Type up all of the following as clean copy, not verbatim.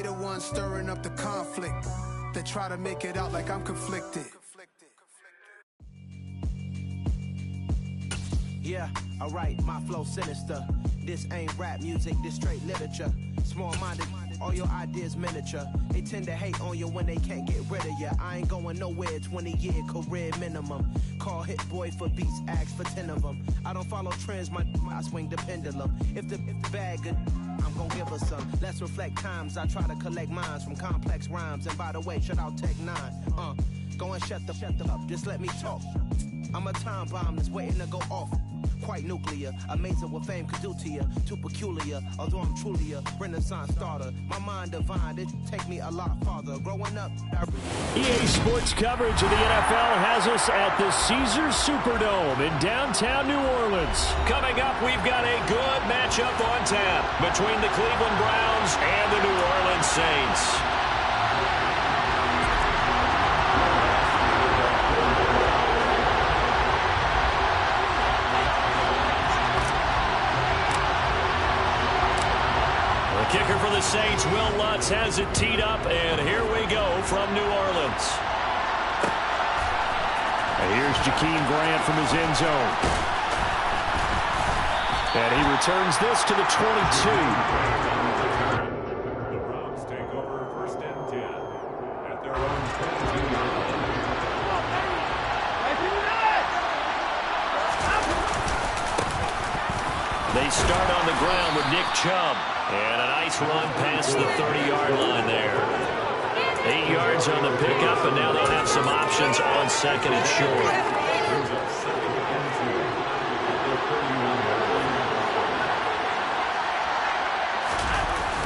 They the ones stirring up the conflict. They try to make it out like I'm conflicted. Yeah, alright, my flow sinister. This ain't rap music, this straight literature. Small-minded, all your ideas miniature. They tend to hate on you when they can't get rid of you. I ain't going nowhere, 20-year career minimum. Call Hit Boy for beats, ask for 10 of them. I don't follow trends, I swing the pendulum. If the bag good, I'm gon' give her some. Let's reflect times, I try to collect minds from complex rhymes. And by the way, shout out Tech 9. Go and shut the up, just let me talk. I'm a time bomb that's waiting to go off. Quite nuclear, amazing what fame could do to you. Too peculiar, although I'm truly a Renaissance starter. My mind divine, it take me a lot farther. Growing up, EA Sports coverage of the NFL has us at the Caesars Superdome in downtown New Orleans. Coming up, we've got a good matchup on tap between the Cleveland Browns and the New Orleans Saints. Kicker for the Saints, Will Lutz has it teed up, and here we go from New Orleans. And here's Jakeem Grant from his end zone. And he returns this to the 22. The Browns take over first and 10 at their own 22. They start on the ground with Nick Chubb. And a nice run past the 30-yard line there. 8 yards on the pickup, and now they'll have some options on second and short.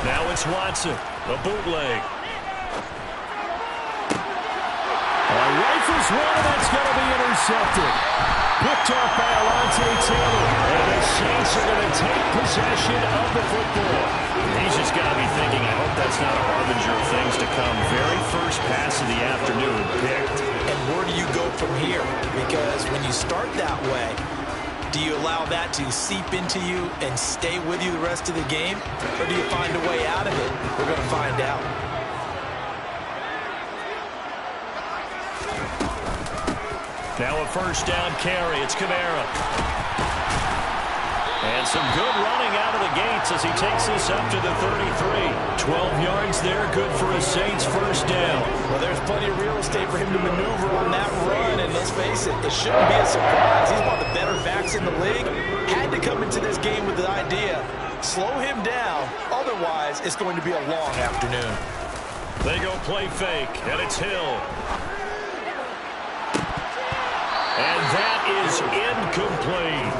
Now it's Watson, the bootleg. Rifles one, and that's going to be intercepted. Picked off by Alontae Taylor. And the Saints are going to take possession of the football. He's just got to be thinking, I hope that's not a harbinger of things to come. Very first pass of the afternoon picked. And where do you go from here? Because when you start that way, do you allow that to seep into you and stay with you the rest of the game? Or do you find a way out of it? We're going to find out. Now a first down carry. It's Kamara. And some good running out of the gates as he takes this up to the 33. 12 yards there, good for a Saints first down. Well, there's plenty of real estate for him to maneuver on that run, and let's face it, it shouldn't be a surprise. He's one of the better backs in the league. Had to come into this game with the idea, slow him down, otherwise it's going to be a long afternoon. They go play fake, and it's Hill. And that is incomplete.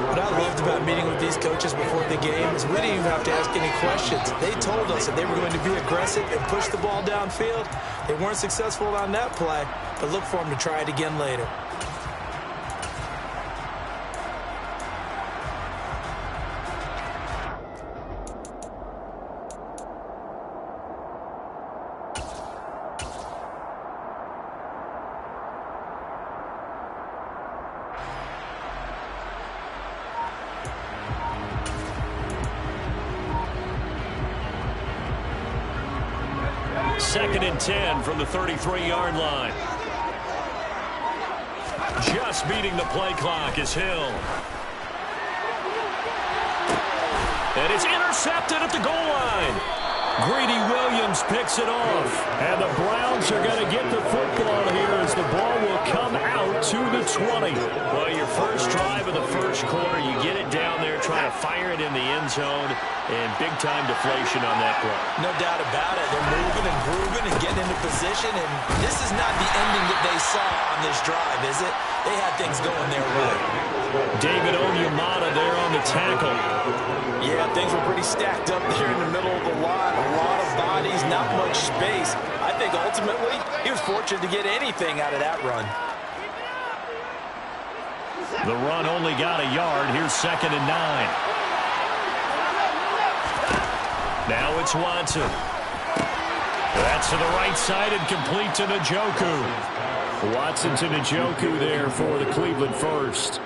What I loved about meeting with these coaches before the game is we didn't even have to ask any questions. They told us that they were going to be aggressive and push the ball downfield. They weren't successful on that play, but look for them to try it again later. Second and 10 from the 33-yard line. Just beating the play clock is Hill. And it's intercepted at the goal line. Greedy Williams picks it off. And the Browns are going to get the football here as the ball will come out to the 20. Well, your first drive of the first quarter, you get it down there, trying to fire it in the end zone, and big-time deflation on that play. No doubt about it. They're moving and grooving and getting into position, and this is not the ending that they saw on this drive, is it? They had things going their way. David Onyemata there on the tackle. Yeah, things were pretty stacked up there in the middle of the line. A lot of bodies, not much space. I think ultimately he was fortunate to get anything out of that run. The run only got a yard. Here's second and 9. Now it's Watson. That's to the right side and complete to Njoku. Watson to Njoku there for the Cleveland first.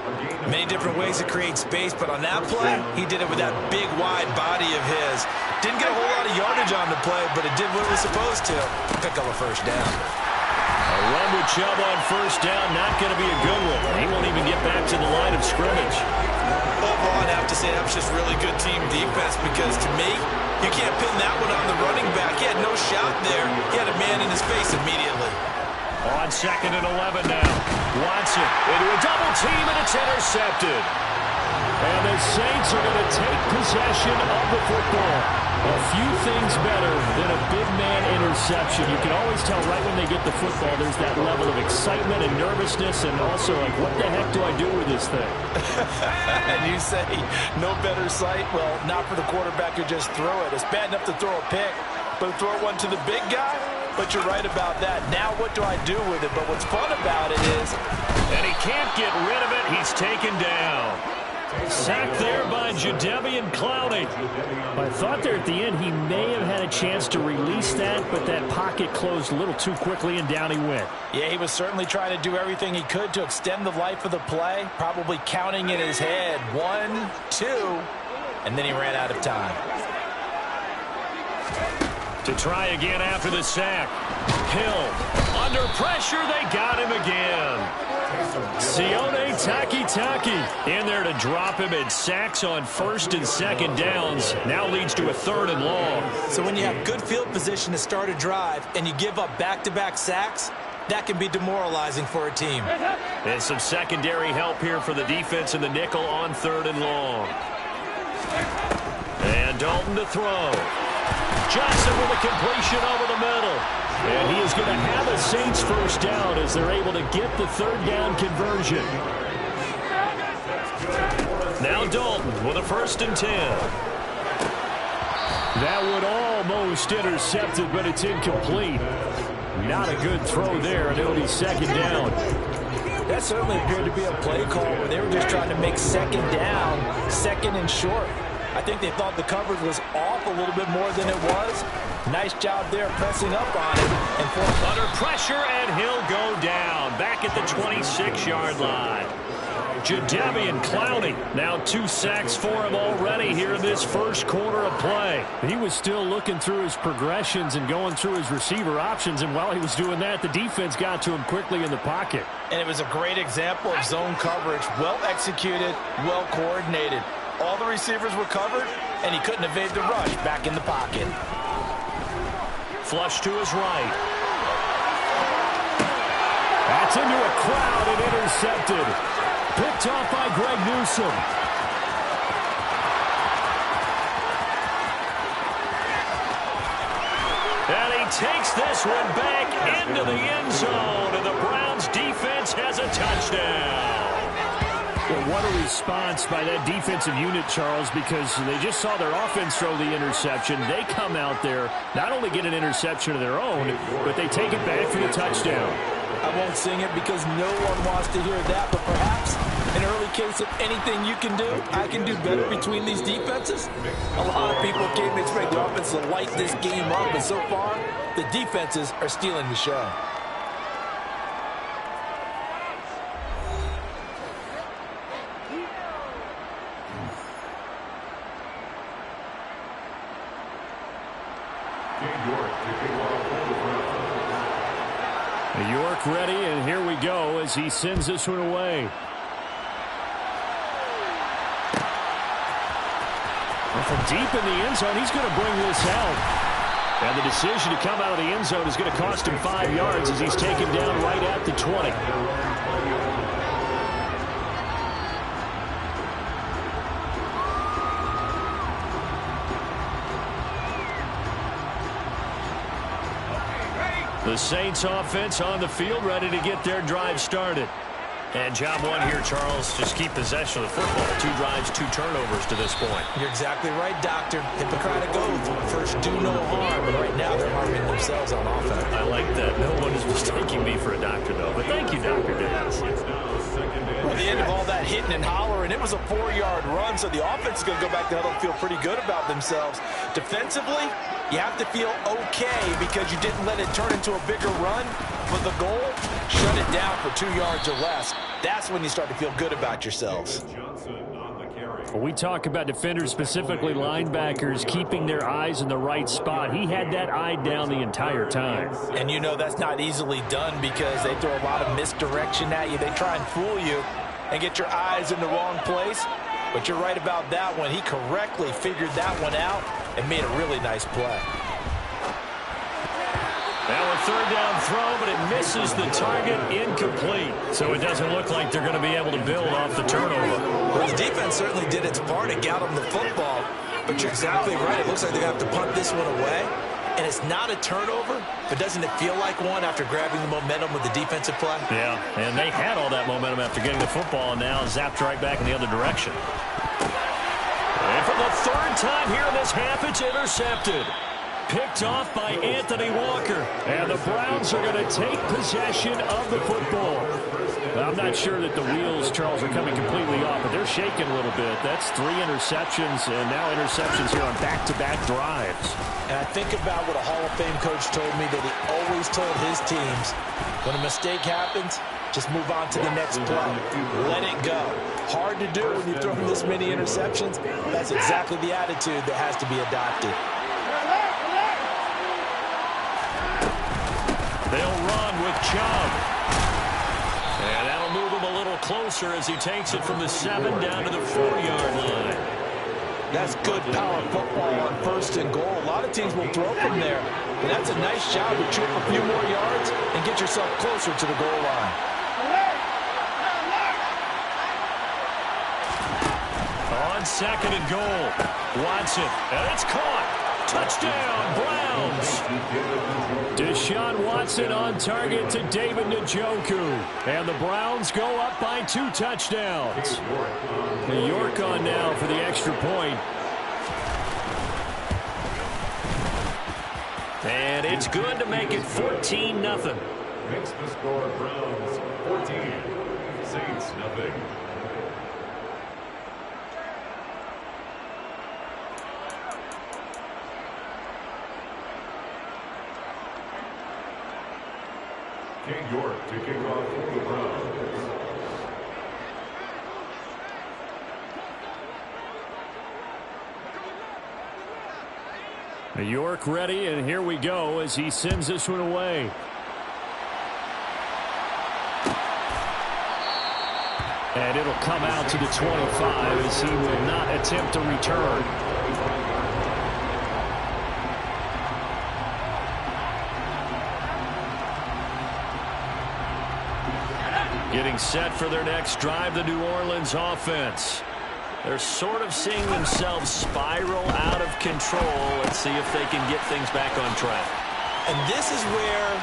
Many different ways to create space, but on that play, he did it with that big, wide body of his. Didn't get a whole lot of yardage on the play, but it did what it was supposed to. Pick up a first down. A run with Chubb on first down, not going to be a good one. He won't even get back to the line of scrimmage. Overall, I'd have to say that was just really good team defense because, to me, you can't pin that one on the running back. He had no shot there. He had a man in his face immediately. On 2nd and 11 now. Watson into a double team, and it's intercepted. And the Saints are going to take possession of the football. A few things better than a big man interception. You can always tell right when they get the football, there's that level of excitement and nervousness, and also like, what the heck do I do with this thing? And you say, no better sight? Well, not for the quarterback who just throw it. It's bad enough to throw a pick, but throw one to the big guy? But you're right about that. Now what do I do with it? But what's fun about it is... And he can't get rid of it. He's taken down. Sacked there by Jadeveon Clowney. I thought there at the end he may have had a chance to release that, but that pocket closed a little too quickly, and down he went. Yeah, he was certainly trying to do everything he could to extend the life of the play, probably counting in his head 1, 2, and then he ran out of time. To try again after the sack. Hill under pressure. They got him again. Sione Takitaki in there to drop him, and sacks on 1st and 2nd downs. Now leads to a 3rd and long. So when you have good field position to start a drive and you give up back-to-back sacks, that can be demoralizing for a team. And some secondary help here for the defense in the nickel on 3rd and long. And Dalton to throw. Johnson with a completion over the middle. And he is going to have a Saints first down as they're able to get the 3rd down conversion. Now Dalton with a 1st and 10. That would almost intercepted, but it's incomplete. Not a good throw there, and it'll be 2nd down. That certainly appeared to be a play call where they were just trying to make 2nd down, 2nd and short. I think they thought the coverage was off a little bit more than it was. Nice job there pressing up on it. And under pressure, and he'll go down. Back at the 26-yard line. Jadeveon Clowney, now 2 sacks for him already here in this first quarter of play. He was still looking through his progressions and going through his receiver options, and while he was doing that, the defense got to him quickly in the pocket. And it was a great example of zone coverage. Well executed, well coordinated. All the receivers were covered, and he couldn't evade the rush back in the pocket. Flush to his right. That's into a crowd and intercepted. Picked off by Greg Newsome. And he takes this one back into the end zone, and the Browns defense has a touchdown. Well, what a response by that defensive unit, Charles, because they just saw their offense throw the interception. They come out there, not only get an interception of their own, but they take it back for the touchdown. I won't sing it because no one wants to hear that, but perhaps an early case of anything you can do, I can do better between these defenses. A lot of people came to expect the offense to light this game up, and so far, the defenses are stealing the show. York ready, and here we go as he sends this one away. Well, from deep in the end zone, he's going to bring this out. And the decision to come out of the end zone is going to cost him 5 yards as he's taken down right at the 20. The Saints offense on the field, ready to get their drive started. And job one here, Charles, just keep possession of the football. 2 drives, 2 turnovers to this point. You're exactly right, Doctor. Hippocratic oath. First, do no harm. And right now, they're harming themselves on offense. I like that. No one is mistaking me for a doctor, though. But thank you, Dr. Dennis. Well, the end of all that hitting and hollering, it was a 4-yard run, so the offense is going to go back to huddle and feel pretty good about themselves. Defensively, You have to feel okay because you didn't let it turn into a bigger run. But the goal, shut it down for 2 yards or less. That's when you start to feel good about yourselves. When we talk about defenders, specifically linebackers, keeping their eyes in the right spot, he had that eye down the entire time. And you know that's not easily done because they throw a lot of misdirection at you. They try and fool you and get your eyes in the wrong place. But you're right about that one. He correctly figured that one out and made a really nice play. Now a third down throw, but it misses the target, incomplete. So it doesn't look like they're going to be able to build off the turnover. Well, the defense certainly did its part to get them the football. But you're exactly right. It looks like they're going to have to punt this one away. And it's not a turnover, but doesn't it feel like one after grabbing the momentum with the defensive play? Yeah, and they had all that momentum after getting the football, and now zapped right back in the other direction. And for the third time here in this half, it's intercepted. Picked off by Anthony Walker. And the Browns are going to take possession of the football. I'm not sure that the wheels, Charles, are coming completely off, but they're shaking a little bit. That's 3 interceptions, and now interceptions here on back-to-back drives. And I think about what a Hall of Fame coach told me that he always told his teams, when a mistake happens, just move on to the next play. Let it go. Hard to do when you throw this many interceptions. That's exactly the attitude that has to be adopted. They'll run with Chubb. And that'll move him a little closer as he takes it from the 7 down to the 4-yard line. That's good power football on 1st and goal. A lot of teams will throw from there. And that's a nice job to chip a few more yards and get yourself closer to the goal line. On 2nd and goal, Watson, and it's caught. Touchdown, Browns. Deshaun Watson on target to David Njoku. And the Browns go up by 2 touchdowns. New York on now for the extra point. And it's good to make it 14-0. Makes the score Browns 14, Saints nothing. King York to kick off for the Browns. New York ready, and here we go as he sends this one away. And it'll come out to the 25 as he will not attempt to return. Getting set for their next drive, the New Orleans offense. They're sort of seeing themselves spiral out of control. Let's see if they can get things back on track. And this is where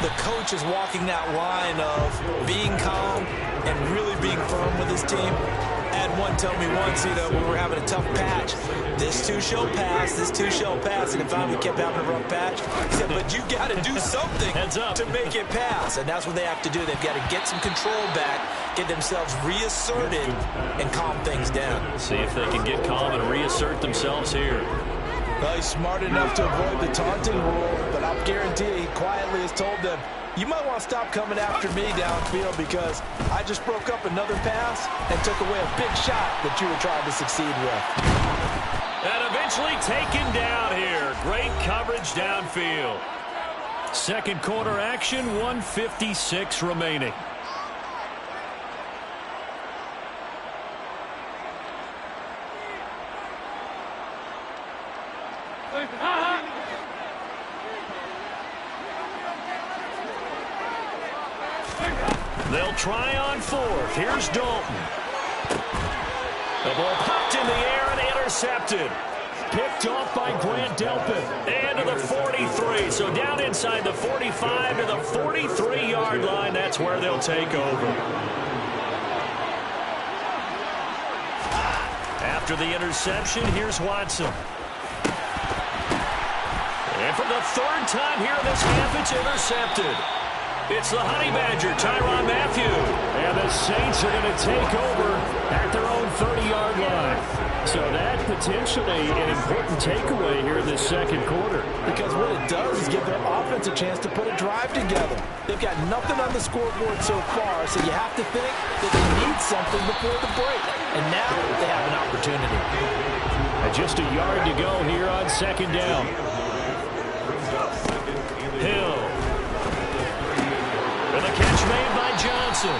the coach is walking that line of being calm and really being firm with his team. I had one tell me once, you know, when we were having a tough patch, this too shall pass, this too shall pass. And finally we kept having a rough patch. He said, but you got to do something to make it pass. And that's what they have to do. They've got to get some control back, get themselves reasserted, and calm things down. See if they can get calm and reassert themselves here. Well, he's smart enough to avoid the taunting rule, but I'll guarantee he quietly has told them, you might want to stop coming after me downfield because I just broke up another pass and took away a big shot that you were trying to succeed with. And eventually taken down here. Great coverage downfield. Second quarter action, 1:56 remaining. They'll try on 4th. Here's Dalton. The ball popped in the air and intercepted. Picked off by Grant Delpit. And to the 43. So down inside the 45 to the 43-yard line. That's where they'll take over. After the interception, here's Watson. And for the 3rd time here in this half, it's intercepted. It's the Honey Badger, Tyrann Mathieu. And the Saints are going to take over at their own 30-yard line. So that potentially an important takeaway here in this second quarter. Because what it does is give their offense a chance to put a drive together. They've got nothing on the scoreboard so far, so you have to think that they need something before the break. And now they have an opportunity. And just a yard to go here on second down. Hill. And the catch made by Johnson.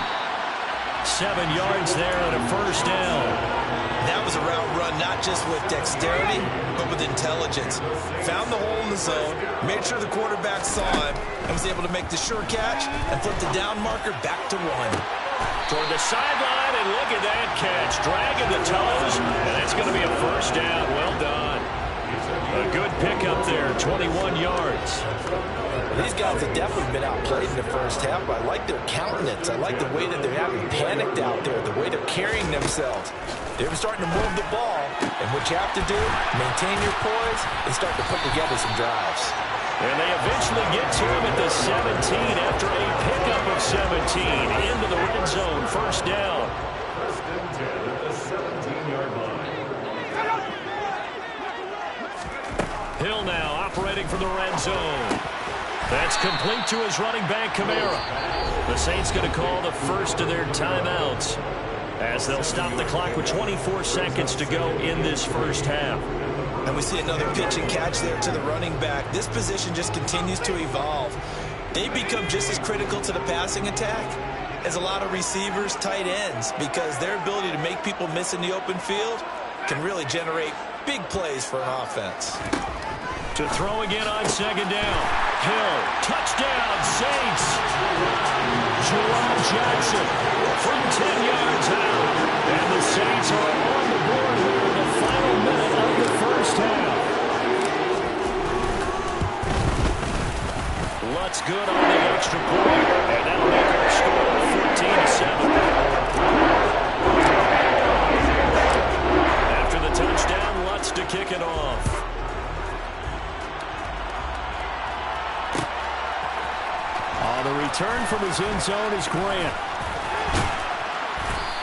7 yards there and a first down. That was a route run not just with dexterity, but with intelligence. Found the hole in the zone, made sure the quarterback saw him, and was able to make the sure catch and flip the down marker back to 1. Toward the sideline, and look at that catch. Dragging the toes, and that's going to be a first down. Well done. A good pickup there, 21 yards. These guys have definitely been outplayed in the first half. I like their countenance. I like the way that they're having panicked out there, the way they're carrying themselves. They're starting to move the ball, and what you have to do, maintain your poise and start to put together some drives. And they eventually get to him at the 17 after a pickup of 17 into the red zone. First down. First and 10 at the 17-yard line. Hill now operating from the red zone. That's complete to his running back, Kamara. The Saints going to call the first of their timeouts as they'll stop the clock with 24 seconds to go in this first half. And we see another pitch and catch there to the running back. This position just continues to evolve. They become just as critical to the passing attack as a lot of receivers, tight ends, because their ability to make people miss in the open field can really generate big plays for an offense. To throw again on second down. Hill, touchdown, Saints. Jerome Jackson from 10 yards out. And the Saints are on the board here in the final minute of the first half. Lutz good on the extra point. And that'll make our score 14-7. After the touchdown, Lutz to kick it off. The return from his end zone is Grant.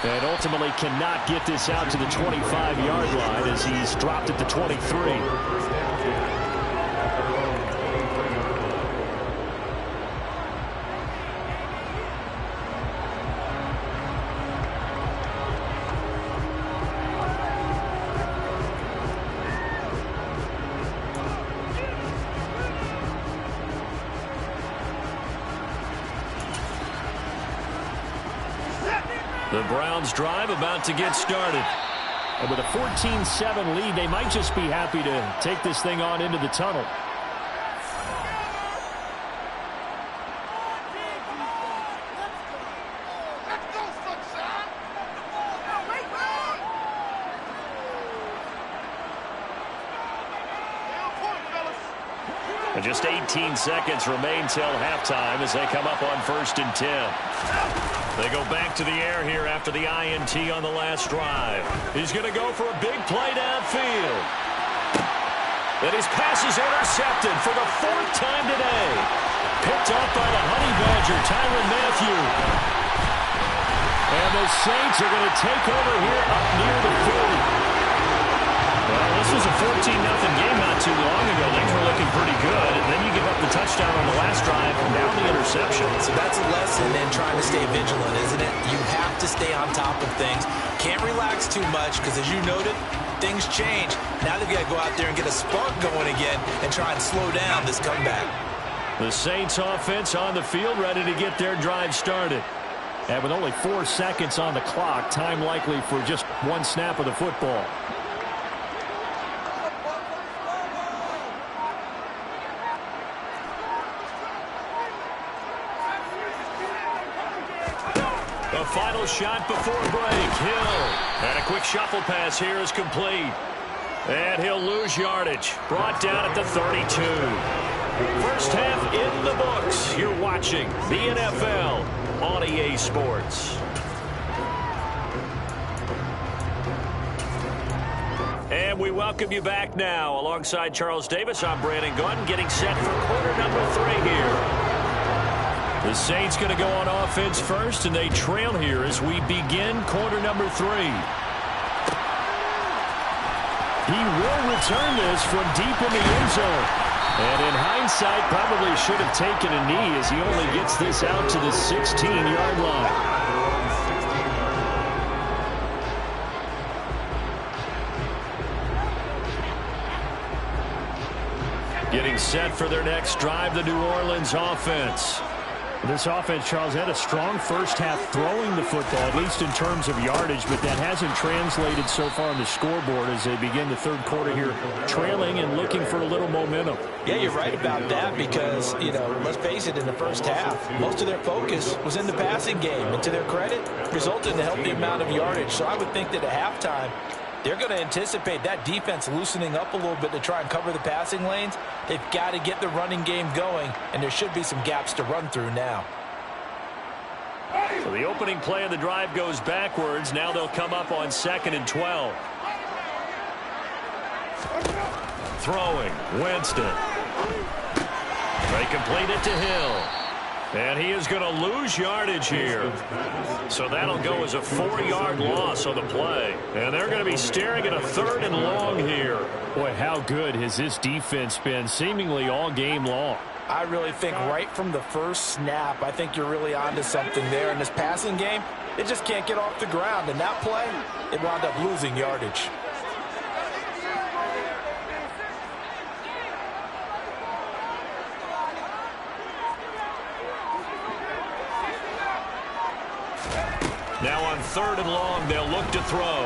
And ultimately cannot get this out to the 25-yard line as he's dropped at the 23. The Browns drive about to get started. And with a 14-7 lead, they might just be happy to take this thing on into the tunnel. And just 18 seconds remain till halftime as they come up on 1st and 10. They go back to the air here after the INT on the last drive. He's going to go for a big play downfield. And his pass is intercepted for the 4th time today. Picked up by the Honey Badger, Tyrann Mathieu. And the Saints are going to take over here up near the 40. Well, this was a 14-0 game not too long ago. Things were looking pretty good. And then you give up the touchdown on the last drive, now the interception. So that's a lesson in trying to stay vigilant, isn't it? You have to stay on top of things. Can't relax too much because, as you noted, things change. Now they've got to go out there and get a spark going again and try and slow down this comeback. The Saints offense on the field ready to get their drive started. And with only 4 seconds on the clock, time likely for just one snap of the football. A final shot before break. Hill. And a quick shuffle pass here is complete. And he'll lose yardage. Brought down at the 32. First half in the books. You're watching the NFL on EA Sports. And we welcome you back now. Alongside Charles Davis, I'm Brandon Gordon, getting set for quarter number 3 here. The Saints going to go on offense first, and they trail here as we begin quarter number 3. He will return this from deep in the end zone. And in hindsight, probably should have taken a knee as he only gets this out to the 16-yard line. Getting set for their next drive, the New Orleans offense. This offense, Charles, had a strong first half throwing the football, at least in terms of yardage, but that hasn't translated so far on the scoreboard as they begin the third quarter here, trailing and looking for a little momentum. Yeah, you're right about that because, let's face it, in the first half, most of their focus was in the passing game. And to their credit, resulted in a healthy amount of yardage. So I would think that at halftime, they're going to anticipate that defense loosening up a little bit to try and cover the passing lanes. They've got to get the running game going, and there should be some gaps to run through now. So the opening play of the drive goes backwards. Now they'll come up on 2nd and 12. Throwing, Winston. They complete it to Hill. And he is going to lose yardage here. So that'll go as a 4-yard loss on the play. And they're going to be staring at a 3rd and long here. Boy, how good has this defense been seemingly all game long? I really think right from the first snap, I think you're really onto something there. In this passing game, it just can't get off the ground. And that play, it wound up losing yardage. Now on 3rd and long, they'll look to throw.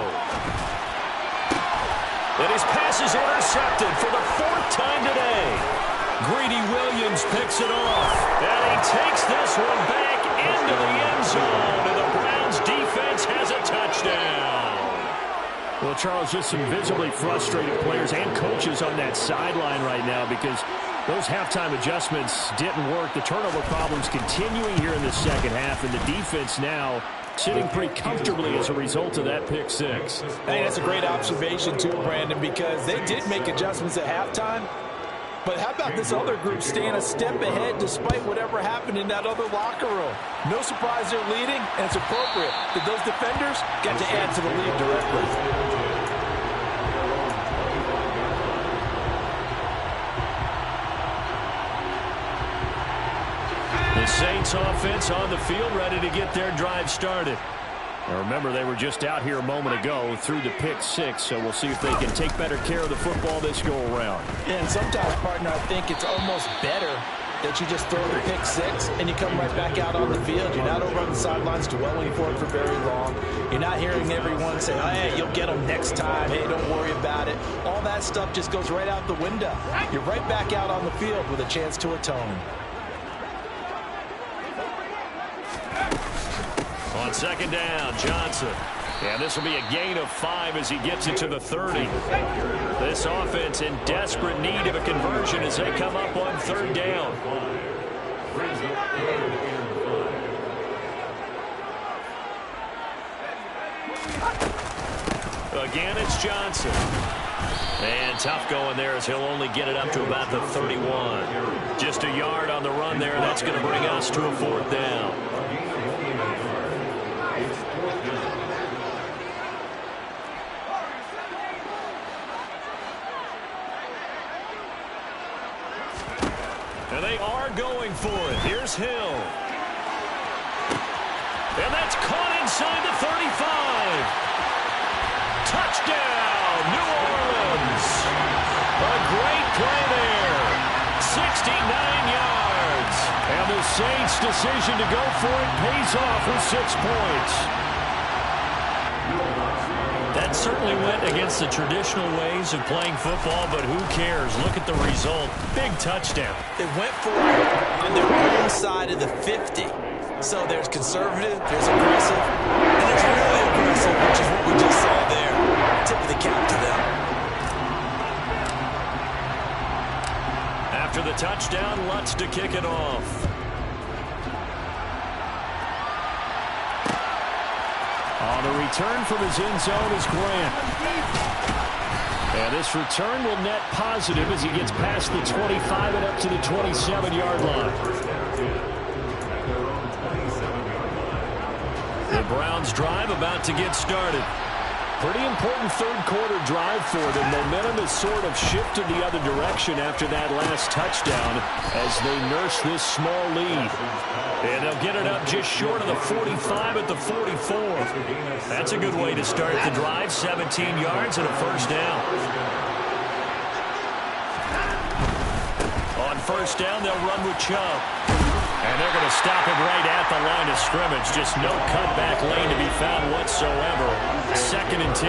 And his pass is intercepted for the 4th time today. Greedy Williams picks it off. And he takes this one back into the end zone. And the Browns defense has a touchdown. Well, Charles, just some visibly frustrated players and coaches on that sideline right now because those halftime adjustments didn't work. The turnover problems continuing here in the second half, and the defense now sitting pretty comfortably as a result of that pick six. I think that's a great observation too, Brandon, because they did make adjustments at halftime. But how about this other group staying a step ahead despite whatever happened in that other locker room? No surprise they're leading, and it's appropriate that those defenders got to add to the lead directly. The Saints offense on the field ready to get their drive started. Now remember, they were just out here a moment ago through the pick six, so we'll see if they can take better care of the football this go around. Yeah, and sometimes, partner, I think it's almost better that you just throw the pick six and you come right back out on the field. You're not over on the sidelines dwelling for it for very long. You're not hearing everyone say, oh, hey, you'll get them next time. Hey, don't worry about it. All that stuff just goes right out the window. You're right back out on the field with a chance to atone. On 2nd down, Johnson. And this will be a gain of 5 as he gets it to the 30. This offense in desperate need of a conversion as they come up on 3rd down. Again, it's Johnson. And tough going there as he'll only get it up to about the 31. Just a yard on the run there. That's going to bring us to a 4th down. And they are going for it. Here's Hill. And that's caught inside the 35. Touchdown, New Orleans. A great play there. 69 yards. And the Saints' decision to go for it pays off with 6 points. That certainly went against the traditional ways of playing football, but who cares? Look at the result. Big touchdown. They went for it on their own side of the 50. So there's conservative, there's aggressive, and there's really aggressive, which is what we just saw there. Tip of the cap to them. After the touchdown, Lutz to kick it off. On the return from his end zone is Grant. And this return will net positive as he gets past the 25 and up to the 27-yard line. Browns drive about to get started. Pretty important third-quarter drive for them. Momentum has sort of shifted the other direction after that last touchdown as they nurse this small lead. And they'll get it up just short of the 45 at the 44. That's a good way to start the drive. 17 yards and a first down. On first down, they'll run with Chubb. And they're going to stop him right at the line of scrimmage. Just no cutback lane to be found whatsoever. 2nd and 10.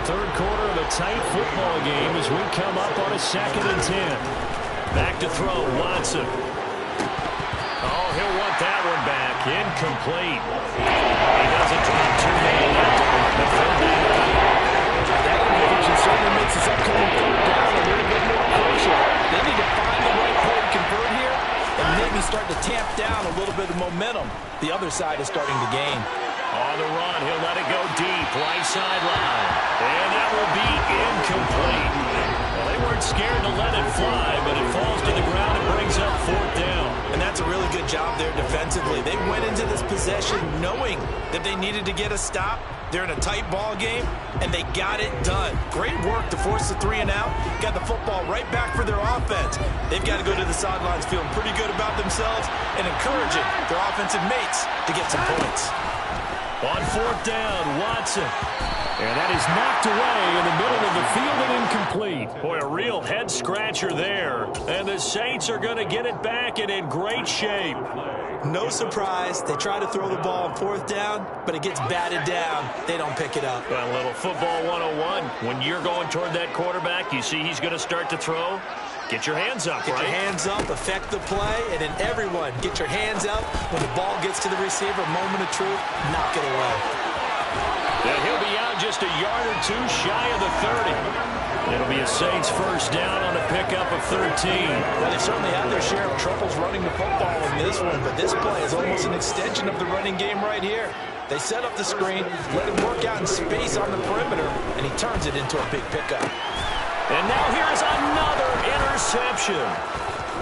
Third quarter of a tight football game as we come up on a 2nd and 10. Back to throw, Watson. Oh, he'll want that one back. Incomplete. He doesn't drop too many left. The third down. That conversion certainly makes this upcoming third down a little bit more crucial. They need to find the right play to convert here and maybe start to tamp down a little bit of momentum. The other side is starting to gain. On the run, he'll let it go deep, right sideline. And that will be incomplete. Well, they weren't scared to let it fly, but it falls to the ground and brings up 4th down. And that's a really good job there defensively. They went into this possession knowing that they needed to get a stop. They're in a tight ball game, and they got it done. Great work to force the 3 and out. Got the football right back for their offense. They've got to go to the sidelines feeling pretty good about themselves and encouraging their offensive mates to get some points. On 4th down, Watson. And that is knocked away in the middle of the field and incomplete. Boy, a real head-scratcher there. And the Saints are going to get it back and in great shape. No surprise. They try to throw the ball on 4th down, but it gets batted down. They don't pick it up. Well, a little football 101. When you're going toward that quarterback, you see he's going to start to throw. Get your hands up, right? Get your hands up, affect the play, and then everyone get your hands up. When the ball gets to the receiver, moment of truth, knock it away. And he'll be out just a yard or two shy of the 30. It'll be a Saints first down on a pickup of 13. Well, they certainly had their share of troubles running the football in this one, but this play is almost an extension of the running game right here. They set up the screen, let him work out in space on the perimeter, and he turns it into a big pickup. And now here's another interception.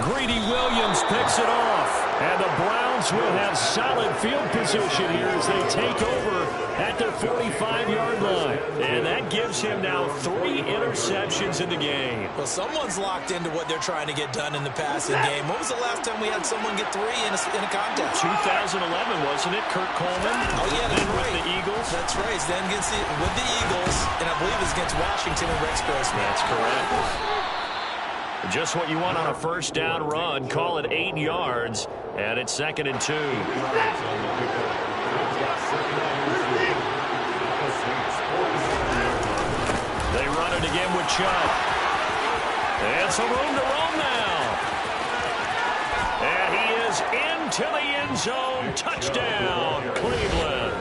Greedy Williams picks it off. And the Browns will have solid field position here as they take over at their 45-yard line. And that gives him now 3 interceptions in the game. Well, someone's locked into what they're trying to get done in the passing game. When was the last time we had someone get 3 in a contest? 2011, wasn't it? Kurt Coleman. Oh, yeah, that's right. With the Eagles. That's right. Then with the Eagles, and I believe it's against Washington and Rex Grossman. That's correct. Just what you want on a first down run. Call it 8 yards, and it's 2nd and 2. They run it again with Chubb. And some room to roam now. And he is into the end zone. Touchdown, Cleveland.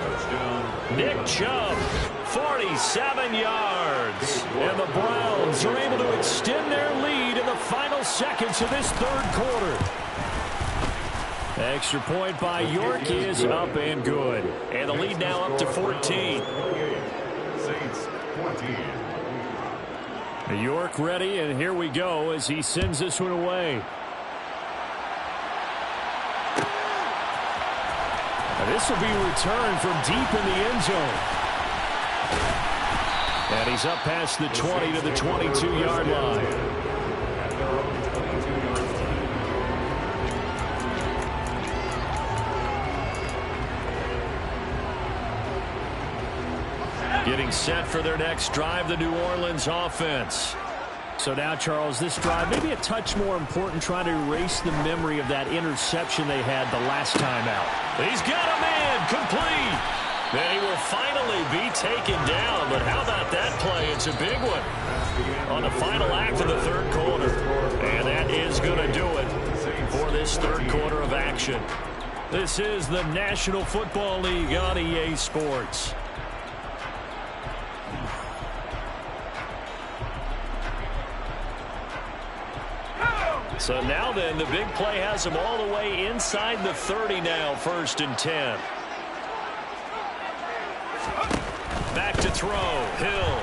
Nick Chubb, 47 yards. And the Browns are able to extend their lead in the final seconds of this third quarter. Extra point by York is up and good. And the lead now up to 14. Saints 14. York ready, and here we go as he sends this one away. And this will be returned from deep in the end zone. And he's up past the 20 to the 22-yard line. Getting set for their next drive, the New Orleans offense. So now, Charles, this drive maybe a touch more important, trying to erase the memory of that interception they had the last time out. He's got a man, complete. And he will finally be taken down. But how about that play? It's a big one on the final act of the third quarter. And that is going to do it for this third quarter of action. This is the National Football League on EA Sports. So now then, the big play has him all the way inside the 30 now, 1st and 10. Back to throw, Hill.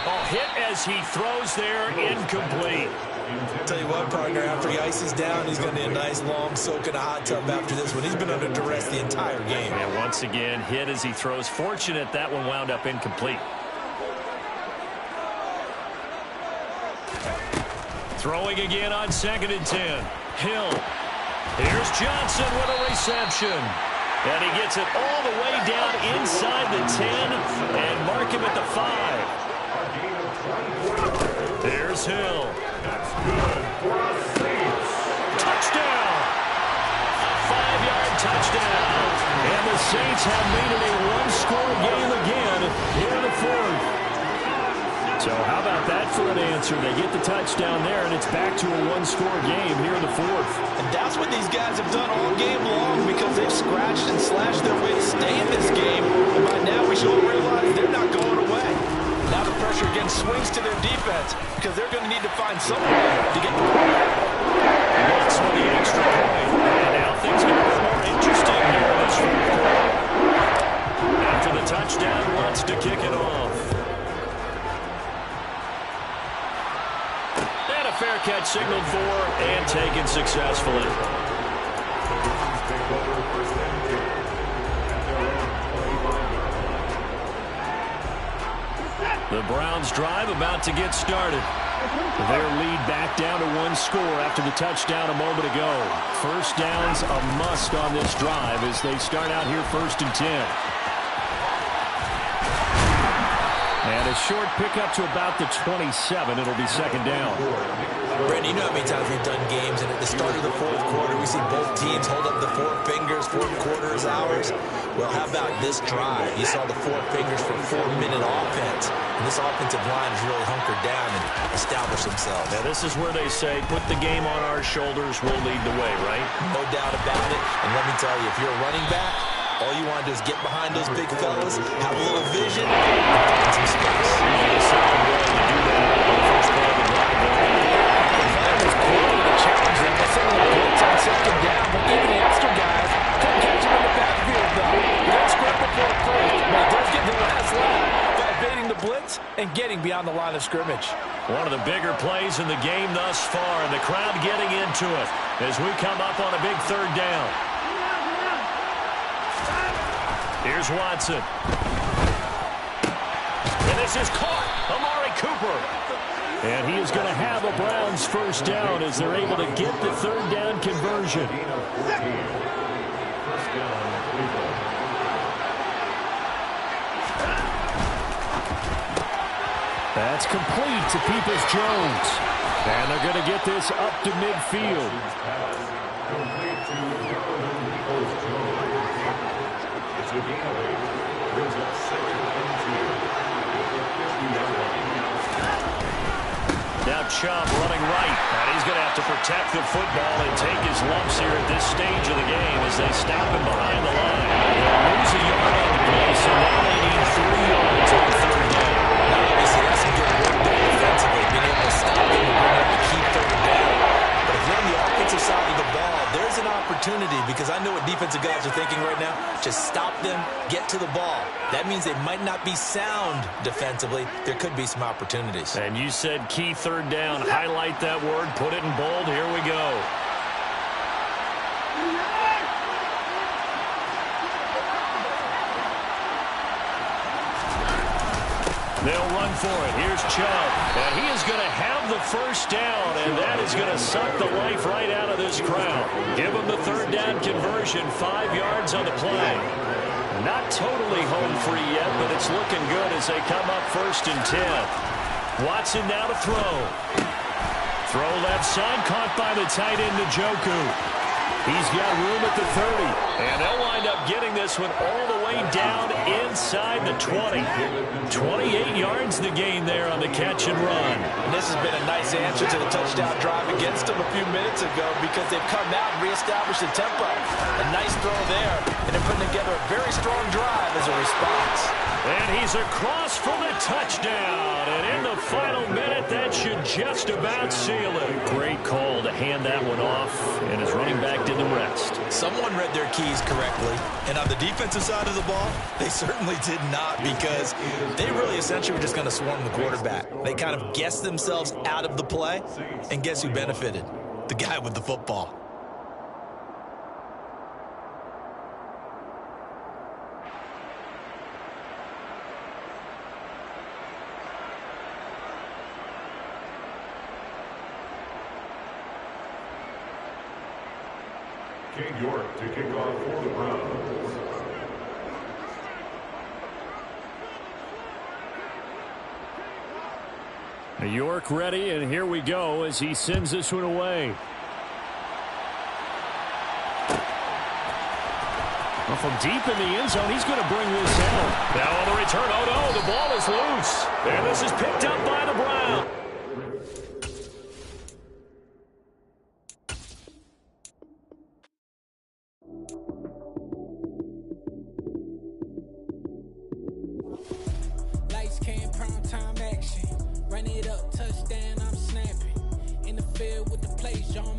Oh, hit as he throws there, incomplete. Tell you what, partner, after he ices down, he's going to need a nice long soak in a hot tub after this one. He's been under duress the entire game. And once again, hit as he throws. Fortunate that one wound up incomplete. Throwing again on 2nd and 10. Hill. Here's Johnson with a reception. And he gets it all the way down inside the 10 and mark him at the 5. There's Hill. That's good for a Saints. Touchdown. A 5-yard touchdown. And the Saints have made it a one-score game again here in the 4th. So how about that for an answer? They get the touchdown there, and it's back to a one-score game here in the 4th. And that's what these guys have done all game long because they've scratched and slashed their way to stay in this game. And by now we should realize they're not going away. Now the pressure again swings to their defense because they're going to need to find some way to get the ball back. That's for the extra point. And now things get a little more interesting here in this 4th quarter. After the touchdown, wants to kick it off. Fair catch signaled for and taken successfully. The Browns drive about to get started. Their lead back down to one score after the touchdown a moment ago. First down's a must on this drive as they start out here 1st and 10. And a short pickup to about the 27. It'll be 2nd down. Brandon, you know how many times we've done games, and at the start of the 4th quarter, we see both teams hold up the 4 fingers, 4th quarter is ours. Well, how about this drive? You saw the 4 fingers for 4-minute offense, and this offensive line has really hunkered down and established themselves. Now, this is where they say, put the game on our shoulders, we'll lead the way, right? No doubt about it, and let me tell you, if you're a running back, all you want to do is get behind those big fellas, have a little vision, and find some space. They certainly willing to do that on the first play of the drive. The plan was clearly to challenge them by sending a blitz on 2nd down, but even the extra guys couldn't catch him in the backfield, though. He does scramble for it first, but he does get the last lap by evading the blitz and getting beyond the line of scrimmage. One of the bigger plays in the game thus far, and the crowd getting into it as we come up on a big 3rd down. Here's Watson. And this is caught. Amari Cooper. And he is going to have a Browns first down as they're able to get the 3rd down conversion. That's complete to Peoples-Jones. And they're going to get this up to midfield. Now Chubb running right, and he's going to have to protect the football and take his lumps here at this stage of the game as they stop him behind the line. They'll lose a yard on the play, so now they need 3 yards on 3rd down. Now, obviously, that's some good work there defensively, being able to stop him and bring up the key 3rd down. But if you're on the offensive side of the ball, there's an opportunity because I know what defensive guys are thinking right now. Just stop them, get to the ball. That means they might not be sound defensively. There could be some opportunities. And you said key 3rd down. Highlight that word. Put it in bold. Here we go. They'll run for it. Here's Chubb. And he is going to have the first down, and that is going to suck the life right out of this crowd. Give him the 3rd down conversion, 5 yards on the play. Not totally home free yet, but it's looking good as they come up 1st and 10. Watson now to throw. Throw left side, caught by the tight end, Njoku. He's got room at the 30, and they'll wind up getting this one all the way down inside the 20. 28 yards the gain there on the catch and run. And this has been a nice answer to the touchdown drive against them a few minutes ago because they've come out and reestablished the tempo. A nice throw there, and they're putting together a very strong drive as a response. And he's across for the touchdown. And in the final minute, that should just about seal it. Great call to hand hand that one off, and his running back did the rest. Someone read their keys correctly, and on the defensive side of the ball, they certainly did not, because they really essentially were just going to swarm the quarterback. They kind of guessed themselves out of the play, and guess who benefited? The guy with the football. King York to kick off for the Browns. New York ready, and here we go as he sends this one away. Well, from deep in the end zone, he's going to bring this out. Now on the return, oh no, the ball is loose. And this is picked up by the Browns. Lights, cam, prime time action. Run it up, touchdown, I'm snapping. In the field with the plays, y'all.